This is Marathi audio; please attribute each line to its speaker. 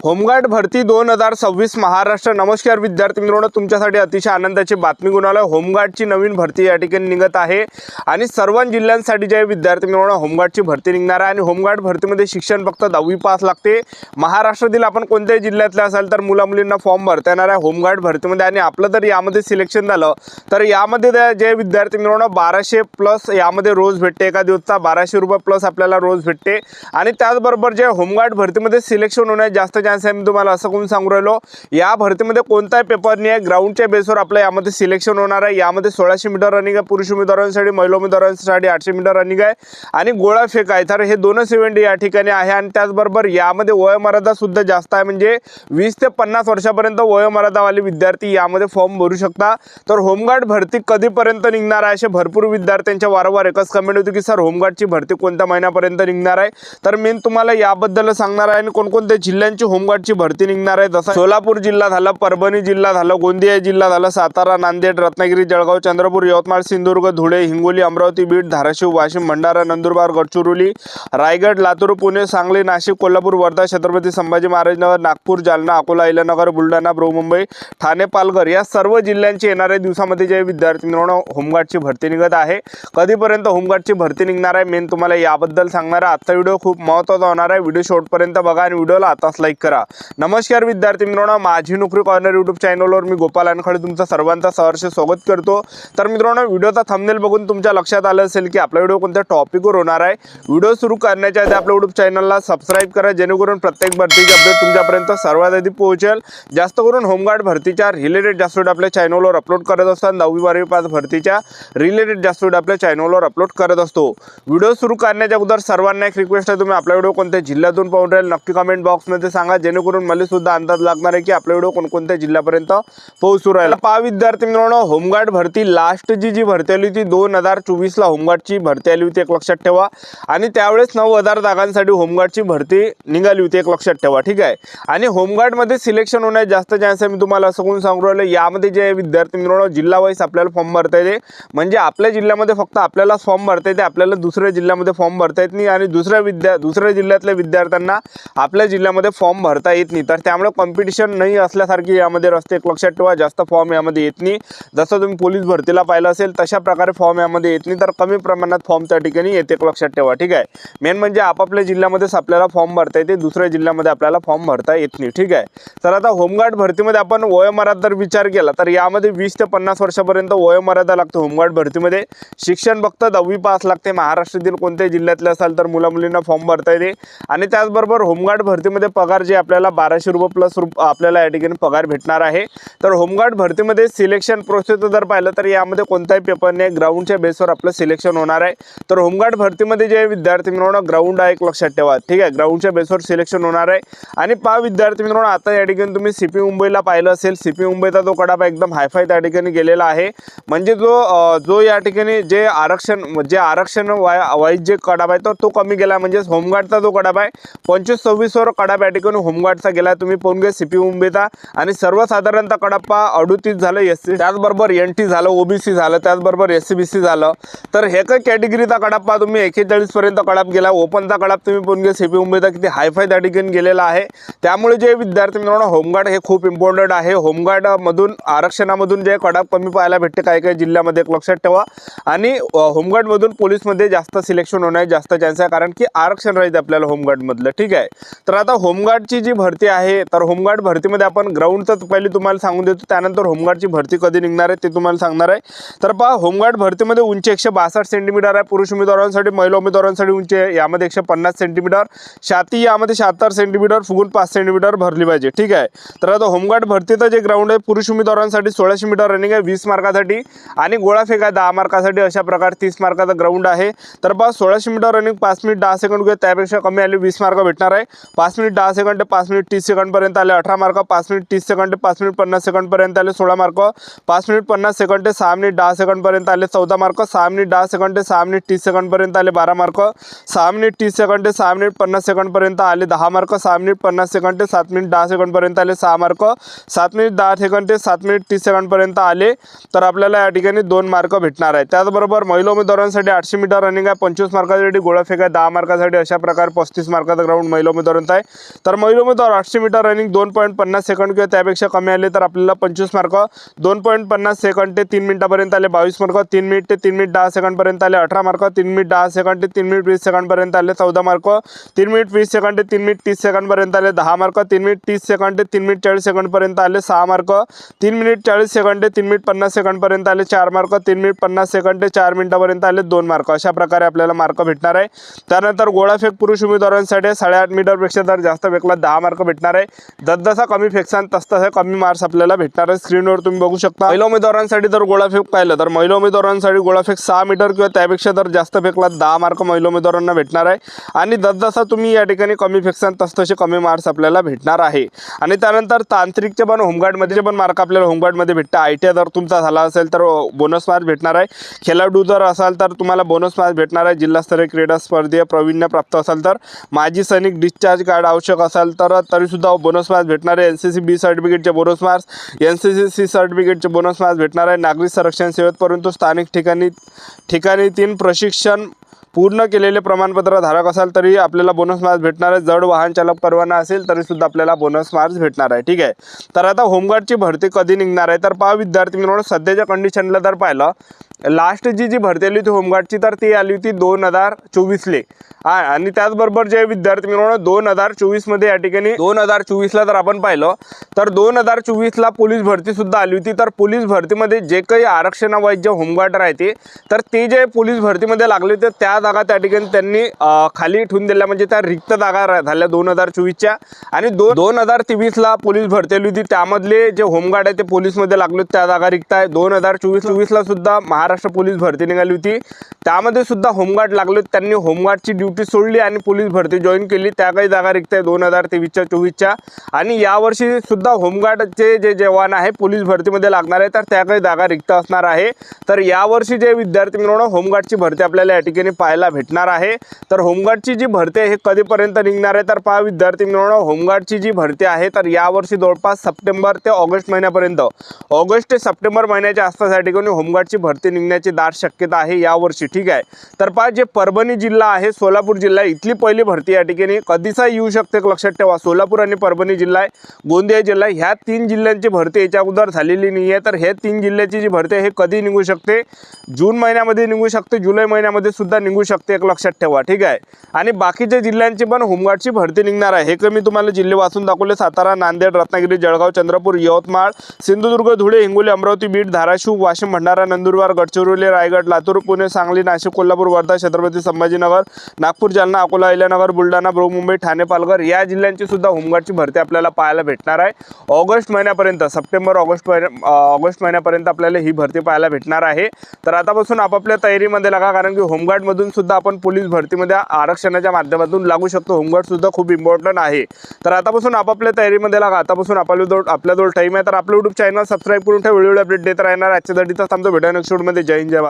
Speaker 1: होमगार्ड भरती 2026 महाराष्ट्र। नमस्कार विद्यार्थी मित्रांनो, तुमच्यासाठी अतिशय आनंदाची बातमी घेऊन आलो। होमगार्डची नवीन भरती या ठिकाणी निघत आहे आणि सर्व जिल्ह्यांसाठी जे विद्यार्थी मित्रांनो होमगार्डची भरती निघणार आहे आणि होमगार्ड भरतीमध्ये शिक्षण फक्त 10वी पास लागते। महाराष्ट्रातील आपण कोणत्याही जिल्ह्यातले असाल तर मुला-मुलींना फॉर्म भरता येणार आहे होमगार्ड भरतीमध्ये आणि आपलं जर यामध्ये सिलेक्शन झालं तर यामध्ये जे विद्यार्थी मित्रांनो 1200 प्लस यामध्ये रोज भेटते। एका दिवसाचा 1200 रुपये प्लस आपल्याला रोज भेटते आणि त्याचबरोबर जे होमगार्ड भरतीमध्ये सिलेक्शन होण्यास जास्त मी तुम्हाला असं कोण सांगू राहिलो, या भरतीमध्ये कोणताही पेपर नाही आहे। ग्राउंडच्या बेसवर आपल्या यामध्ये सिलेक्शन होणार आहे। यामध्ये 1600 मीटर रनिंग आहे पुरुष उमेदवारांसाठी, महिला उमेदवारांसाठी 800 मीटर रनिंग आहे आणि गोळा फेक आहे। तर हे दोनच इव्हेंट या ठिकाणी आहे आणि त्याचबरोबर यामध्ये वयोमर्यादा सुद्धा जास्त आहे, म्हणजे 20 ते 50 वर्षापर्यंत वयोमर्यादावाले विद्यार्थी यामध्ये फॉर्म भरू शकता। तर होमगार्ड भरती कधीपर्यंत निघणार आहे असे भरपूर विद्यार्थ्यांच्या वारंवार एकच कमेंट होती की सर होमगार्डची भरती कोणत्या महिन्यापर्यंत निघणार आहे। तर मी तुम्हाला याबद्दल सांगणार आहे आणि कोणकोणत्या जिल्ह्यांची होमगार्डची भरती निघणार आहे। जसं सोलापूर जिल्हा झालं, परभणी जिल्हा झालं, गोंदिया जिल्हा झालं, सातारा, नांदेड, रत्नागिरी, जळगाव, चंद्रपूर, यवतमाळ, सिंधुदुर्ग, धुळे, हिंगोली, अमरावती, बीड, धाराशिव, वाशिम, भंडारा, नंदुरबार, गडचिरोली, रायगड, लातूर, पुणे, सांगली, नाशिक, कोल्हापूर, वर्धा, छत्रपती संभाजी महाराजनगर, नागपूर, जालना, अकोला, अहिल्यानगर, बुलढाणा, बृहन्मुंबई, ठाणे, पालघर या सर्व जिल्ह्यांची येणाऱ्या दिवसामध्ये जे विद्यार्थी मित्रांनो होमगार्डची भरती निघत आहे। कधीपर्यंत होमगार्डची भरती निघणार आहे मी तुम्हाला याबद्दल सांगणार आहे। आजचा व्हिडिओ खूप महत्त्वाचा होणार आहे। व्हिडिओ शेवटपर्यंत बघा आणि व्हिडिओला आताच लाईक करा। नमस्कार विद्यार्थी मित्रांनो, माझी नोकरी कॉर्नर यूट्यूब चॅनलवर मी गोपाल अनखडे तुमचं सर्वांचं सहर्ष स्वागत करतो। तर मित्रांनो, व्हिडिओचा थंबनेल बघून तुमच्या लक्षात आलं असेल की आपला व्हिडिओ कोणत्या टॉपिकवर होणार आहे। व्हिडिओ सुरू करण्याच्या आधी आपल्या यूट्यूब चॅनलला सबस्क्राइब करा, जेणेकरून प्रत्येक भरतीची अपडेट तुमच्यापर्यंत सर्वात आधी पोहोचेल। जास्त करून होमगार्ड भरतीच्या रिलेटेड जास्त व्हिडिओ आपल्या चॅनलवर अपलोड करत असतात। 10वी 12वी पास भरतीच्या रिलेटेड जास्त व्हिडिओ आपल्या चॅनलवर अपलोड करत असतो। व्हिडिओ सुरू करण्याच्या अगोदर सर्वांना एक रिक्वेस्ट आहे, तुम्ही आपला व्हिडिओ कोणत्या जिल्ह्यातून पाहून राहील नक्की कमेंट बॉक्समध्ये सांगा, जेणेकरून मला सुद्धा अंदाज लागणार आहे की आपला व्हिडिओ कोणकोणत्या जिल्ह्यापर्यंत पोहोचू राहिला। पहा विद्यार्थी मित्रांनो, होमगार्ड भरती लास्ट जी भरती आली होती 2024 ला होमगार्डची भरती आली होती, एक लक्षात ठेवा। आणि त्यावेळेस 9000 जागांसाठी होमगार्डची भरती निघाली होती, एक लक्षात ठेवा, ठीक आहे। आणि होमगार्डमध्ये सिलेक्शन होण्यास जास्त चान्स आहे। मी तुम्हाला असं कोण सांगू राहिलो, यामध्ये जे विद्यार्थी मित्रांनो जिल्हा वाईज आपल्याला फॉर्म भरता येते, म्हणजे आपल्या जिल्ह्यामध्ये फक्त आपल्याला फॉर्म भरता येते, आपल्याला दुसऱ्या जिल्ह्यामध्ये फॉर्म भरता येत नाही आणि दुसऱ्या जिल्ह्यातल्या विद्यार्थ्यांना आपल्या जिल्ह्यामध्ये फॉर्म भरता येत नाही। तर त्यामुळे कॉम्पिटिशन नाही असल्यासारखी यामध्ये रस्ते, एक लक्षात ठेवा। जास्त फॉर्म यामध्ये येत नाही, जसं तुम्ही पोलीस भरतीला पाहिलं असेल तशा प्रकारे फॉर्म यामध्ये येत नाही, तर कमी प्रमाणात फॉर्म त्या ठिकाणी येते, एक लक्षात ठेवा, ठीक आहे। मेन म्हणजे आपापल्या जिल्ह्यामध्येच आपल्याला फॉर्म भरता येते, दुसऱ्या जिल्ह्यामध्ये आपल्याला फॉर्म भरता येत नाही, ठीक आहे। तर आता होमगार्ड भरतीमध्ये आपण वयोमर्यादा जर विचार केला तर यामध्ये 20 ते 50 वर्षापर्यंत वयोमर्यादा लागते। होमगार्ड भरतीमध्ये शिक्षण फक्त 10वी पास लागते। महाराष्ट्रातील कोणत्याही जिल्ह्यातले असाल तर मुला-मुलींना फॉर्म भरता येते आणि त्याचबरोबर होमगार्ड भरतीमध्ये पगार जे आपल्याला 1200 रुपये प्लस आपल्याला या ठिकाणी पगार भेटणार आहे। तर होमगार्ड भरतीमध्ये सिलेक्शन प्रोसेस जर पाहिलं तर यामध्ये कोणताही पेपर नाही, ग्राउंडच्या बेसवर आपलं सिलेक्शन होणार आहे। तर होमगार्ड भरतीमध्ये जे विद्यार्थी मित्रांनो ग्राउंड आहे, एक लक्षात ठेवा, ठीक आहे, ग्राउंडच्या बेसवर सिलेक्शन होणार आहे। आणि पहा विद्यार्थी मित्रांनो, आता या ठिकाणी तुम्ही सीपी मुंबईला पाहिलं असेल, सीपी मुंबईचा जो कडापा एकदम हायफाय त्या ठिकाणी गेलेला आहे, म्हणजे जो या ठिकाणी जे आरक्षण वाईज जे कडापा आहे तो कमी गेला, म्हणजे होमगार्डचा जो कडापा आहे 25-26 वर कडापा या ठिकाणी होमगार्डचा गेला, तुम्ही पाहून घ्या सीपी मुंबईचा। आणि सर्वसाधारणतः कडापा 38 झालं एससी, त्याचबरोबर एनटी झालं, ओबीसी झालं, त्याचबरोबर एससीबीसी झालं। तर हे काही कॅटेगरीचा कडापा तुम्ही 41 पर्यंत कडाप गेला। ओपनचा कडाप तुम्ही पाहून घ्या सीपी मुंबईचा किती हायफाय त्या ठिकाणी गेलेला आहे। त्यामुळे जे विद्यार्थी मित्रांनो होमगार्ड हे खूप इम्पॉर्टंट आहे। होमगार्ड मधून आरक्षणामधून जे कडाप कमी पाहायला भेटते काही जिल्ह्यामध्ये, एक लक्षात ठेवा। आणि होमगार्ड मधून पोलीसमध्ये जास्त सिलेक्शन होण्याचे जास्त चान्स आहे, कारण की आरक्षण राहते आपल्याला होमगार्ड मधलं, ठीक आहे। तर आता होमगार्डची जी भरती आहे, तर होमगार्ड भरतीमध्ये आपण ग्राउंडचं पहिले तुम्हाला सांगून देतो, त्यानंतर होमगार्डची भरती कधी निघणार आहे ते तुम्हाला सांगणार आहे। तर पहा होमगार्ड भरतीमध्ये उंची 162 सेंटीमीटर आहे पुरुष उमेदवारांसाठी, महिला उमेदवारांसाठी उंची यामध्ये 150 सेंटीमीटर, छाती यामध्ये 76 सेंटीमीटर, फुगून 5 सेंटीमीटर भरली पाहिजे, ठीक आहे। तर आता होमगार्ड भरतीचं जे ग्राउंड आहे पुरुष उमेदवारांसाठी 1600 मीटर रनिंग आहे 20 मार्कासाठी आणि गोळा फेक आहे 10 मार्कासाठी, अशा प्रकारे 30 मार्काचा ग्राउंड आहे। तर पहा 1600 मीटर रनिंग 5 मिनिट 10 सेकंड घेत, त्यापेक्षा कमी आले 20 मार्क भेटणार आहे। 5 मिनिट 10 सेकंड ते 5 मिनिट 30 सेकंड पर्यंत आले 18 मार्क, 5 मिनिट 30 सेकंड ते 5 मिनिट 50 सेकंड पर्यंत आले 16 मार्क, 5 मिनिट 50 सेकंड ते 6 मिनिट 10 सेकंड पर्यंत आले 14 मार्क, 6 मिनिट 10 सेकंड ते 6 मिनिट 30 सेकंड पर्यंत आले 12 मार्क, 6 मिनिट 30 सेकंड ते 6 मिनिट 50 सेकंड पर्यंत आले 10 मार्क, 6 मिनिट 50 सेकंड ते 7 मिनिट 10 सेकंड पर्यंत आले 6 मार्क, 7 मिनिट 10 सेकंड ते 7 मिनिट 30 सेकंड पर्यंत आले, तर आपल्याला या ठिकाणी 2 मार्क भेटणार आहे। त्याचबरोबर महिला उमेदवारांसाठी 800 मीटर रनिंग आहे 25 मार्कासाठी, गोळा फेक आहे 10 मार्कासाठी, अशा प्रकारे 35 मार्काचा ग्राउंड महिला उमेदवारांचा आहे। तर महिला उमेदवार 800 मीटर रनिंग 2.50 सेकंड किंवा त्यापेक्षा कमी आले तर आपल्याला 25 मार्क, 2.50 सेकंड ते 3 मिनिटापर्यंत आले 22 मार्क, 3 मिनिट ते 3 मिनिट 10 सेकंडपर्यंत आले 18 मार्क, 3 मिनिट 10 सेकंड ते 3 मिनिट 20 सेकंडपर्यंत आले 14 मार्क, 3 मिनिट 20 सेकंड ते 3 मिनिट 30 सेकंडपर्यंत आले 10 मार्क, 3 मिनिट 30 सेकंड ते 3 मिनिट 40 सेकंडपर्यंत आले 6 मार्क, 3 मिनिट 40 सेकंड ते 3 मिनिट 50 सेकंडपर्यंत आले 4 मार्क, 3 मिनिट 50 सेकंड ते 4 मिनिटापर्यंत आले 2 मार्क. अशा प्रकारे आपल्याला मार्क भेटणार आहे. त्यानंतर गोळाफेक पुरुष उमेदवारांसाठी 8.5 मीटरपेक्षा जर जास्त फेकला 10 मार्क भेटणार आहे. जसजसा कमी फेकसान तसतसा कमी मार्क्स आपल्याला भेटणार आहे. स्क्रीनवर तुम्ही बघू शकता. महिला उमेदवारांसाठी जर गोळाफेक पाहिलं तर महिला उमेदवारांसाठी गोळाफेक 6 मीटर किंवा त्यापेक्षा जर जास्त फेकला 10 मार्क महिला उमेदवारांना भेटणार आहे. आणि जसजसा तुम्ही या ठिकाणी कमी फेकसान तसतसे कमी मार्क्स आपल्याला भेटणार आहे. आणि त्यानंतर तांत्रिकचे पण होमगार्डमध्ये पण मार्क आपल्याला होमगार्डमध्ये भेटतं. ITI जर तुमचा झाला असेल तर बोनस मार्क भेटणार आहे. खेळाडू जर असाल तर तुम्हाला बोनस मार्क भेटणार आहे. जिल्हास्तरीय क्रीडा स्पर्धेत प्रावीण्य प्राप्त असाल तर, माजी सैनिक डिस्चार्ज कार्ड आवश्यक असाल तर तरीसुद्धा बोनस मार्क्स भेटणार आहे. NCC B सर्टिफिकेटचे बोनस मार्क्स, NCC C सर्टिफिकेटचे बोनस मार्क्स भेटणार आहे. नागरी संरक्षण सेवेत परंतु स्थानिक ठिकाणी 3 प्रशिक्षण पूर्ण केलेले प्रमाणपत्र धारक असाल तरी आपल्याला बोनस मार्क्स भेटणार आहे. जड वाहन चालक परवाना असेल तरीसुद्धा आपल्याला बोनस मार्क्स भेटणार आहे. ठीक आहे. तर आता होमगार्डची भरती कधी निघणार आहे तर पहा विद्यार्थी मित्रांनो, सध्याच्या कंडिशनला जर पाहिलं, लास्ट जी भरती आली होती होमगार्डची तर ती आली होती 2024ले. आणि त्याचबरोबर जे विद्यार्थी मित्रांनो 2024मध्ये या ठिकाणी 2024ला जर आपण पाहिलं तर 2024ला पोलीस भरती सुद्धा आली होती. तर पोलीस भरतीमध्ये जे काही आरक्षणावाईज जे होमगार्ड राहते तर ते जे पोलीस भरतीमध्ये लागले होते त्या जागा त्या ठिकाणी त्यांनी खाली ठेवून दिल्या, म्हणजे त्या रिक्त जागा झाल्या 2024च्या. आणि 2023ला पोलीस भरती आली होती, त्यामधले जे होमगार्ड आहे ते पोलीसमध्ये लागले त्या जागा रिक्त आहे. 2024ला सुद्धा महाराष्ट्र पोलीस भरती निघाली होती, त्यामध्ये सुद्धा होमगार्ड लागले. त्यांनी होमगार्डची ड्युटी सोडली आणि पोलीस भरती जॉईन केली. त्या काही जागा रिक्त आहे 2023च्या 24च्या. आणि यावर्षी सुद्धा होमगार्डचे जे जवान आहे पोलीस भरतीमध्ये लागणार आहे तर त्या काही जागा रिक्त असणार आहे. तर यावर्षी जे विद्यार्थी मित्रांनो होमगार्डची भरती आपल्याला या ठिकाणी पाहायला भेटणार आहे. तर होमगार्डची जी भरती आहे हे कधीपर्यंत निघणार आहे तर पहा विद्यार्थी मित्रांनो, होमगार्डची जी भरती आहे तर यावर्षी जवळपास सप्टेंबर ते ऑगस्ट महिन्यापर्यंत, ऑगस्ट ते सप्टेंबर महिन्याच्या आसपास या ठिकाणी होमगार्डची भरती निघण्याची दाट शक्यता आहे यावर्षी. ठीक आहे. तर पहा जे परभणी जिल्हा आहे, सोलापूर जिल्हा, इथली पहिली भरती या ठिकाणी कधीचा येऊ शकते लक्षात ठेवा. सोलापूर आणि परभणी जिल्हा आहे, गोंदिया जिल्हा, ह्या 3 जिल्ह्यांची भरती याच्या अगोदर झालेली नाही आहे. तर हे 3 जिल्ह्याची जी भरती आहे हे कधी निघू शकते, जून महिन्यामध्ये निघू शकते, जुलै महिन्यामध्ये सुद्धा निघू शकते, एक लक्षात ठेवा. ठीक आहे. आणि बाकीच्या जिल्ह्यांची पण होमगार्डची भरती निघणार आहे. हे मी तुम्हाला जिल्हे वाचून दाखवले: सातारा, नांदेड, रत्नागिरी, जळगाव, चंद्रपूर, यवतमाळ, सिंधुदुर्ग, धुळे, हिंगोली, अमरावती, बीड, धाराशिव, वाशिम, भंडारा, नंदुरबार, गडचिरोली, रायगड, लातूर, पुणे, सांगली, नाशिक, कोल्हापूर, वर्धा, छत्रपती संभाजीनगर, नागपूर, जालना, अकोला, अहिल्यानगर, बुलढाणा, बृहन्मुंबई, ठाणे, पालघर या जिल्ह्यांची सुद्धा होमगार्डची भरती आपल्याला पाहायला भेटणार आहे. ऑगस्ट महिन्यापर्यंत, सप्टेंबर ऑगस्ट महिन्यापर्यंत आपल्याला ही भरती पाहायला भेटणार आहे. तर आतापासून आपापल्या तयारीमध्ये लागा, कारण की होमगार्डमधून सुद्धा आपण पोलीस भरतीमध्ये आरक्षणाच्या माध्यमातून लागू शकतो. होमगार्ड सुद्धा खूप इम्पॉर्टंट आहे. तर आतापासून आपापल्या तयारीमध्ये लागा. आतापासून आपल्याजवळ टाईम आहे. तर आपलं YouTube चॅनल सबस्क्राईब करून ठेवा. व्हिडिओ अपडेट देत राहणार. आजच्या साठी थांबतो. भेटूया नेक्स्ट व्हिडिओमध्ये. जय हिंद, जय भारत.